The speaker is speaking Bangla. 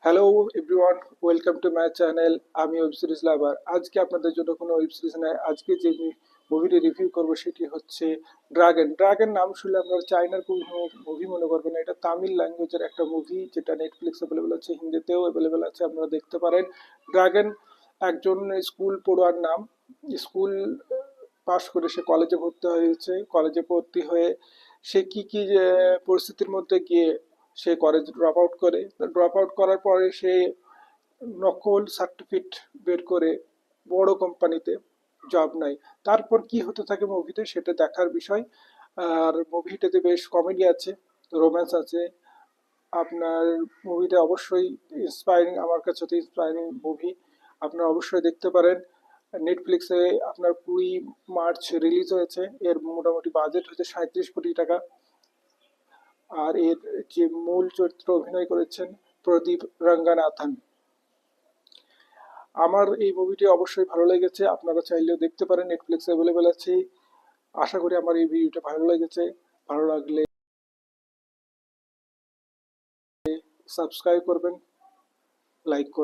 Hello everyone, welcome to my channel. আমি ওয়েব সিরিজ লাভার। আজকে আপনাদের জন্য কোনো ওয়েব সিরিজ নয়, আজকে যে মুভিটি রিভিউ করব সেটি হচ্ছে ড্রাগন। ড্রাগন নাম শুনলে আপনারা চাইনার কোনো মুভি মনে করবেন না, এটা তামিল ল্যাঙ্গুয়েজের একটা মুভি যেটা নেটফ্লিক্স অ্যাভেলেবেল আছে, হিন্দিতেও অ্যাভেলেবেল আছে, আপনারা দেখতে পারেন। ড্রাগন একজন স্কুল পড়ুয়ার নাম। স্কুল পাশ করে সে কলেজে ভর্তি হয়েছে। কলেজে ভর্তি হয়ে সে কি কি পরিস্থিতির মধ্যে গিয়ে সে কলেজ ড্রপ আউট করে। ড্রপ আউট করার পরে সে নকল সার্টিফিকেট বের করে বড় কোম্পানিতে জব নেয়। তারপর কি হতে থাকে মুভিতে সেটা দেখার বিষয়। আর মুভিটাতে বেশ কমেডি আছে, রোম্যান্স আছে। আপনার মুভিটা অবশ্যই ইন্সপায়ারিং, আমার কাছে তো ইন্সপায়ারিং মুভি, আপনারা অবশ্যই দেখতে পারেন। নেটফ্লিক্সে আপনার 20 মার্চ রিলিজ হয়েছে। এর মোটামুটি বাজেট হচ্ছে 37 কোটি টাকা। আর এর যে মূল চরিত্র অভিনয় করেছেন প্রদীপ রঙ্গনাথন। আমার এই মুভিটি অবশ্যই ভালো লেগেছে, আপনারা চাইলেও দেখতে পারেন, নেটফ্লিক্সে অ্যাভেলেবেল আছে। আশা করি আমার এই ভিডিওটা ভালো লেগেছে। ভালো লাগলে সাবস্ক্রাইব করবেন, লাইক করবেন।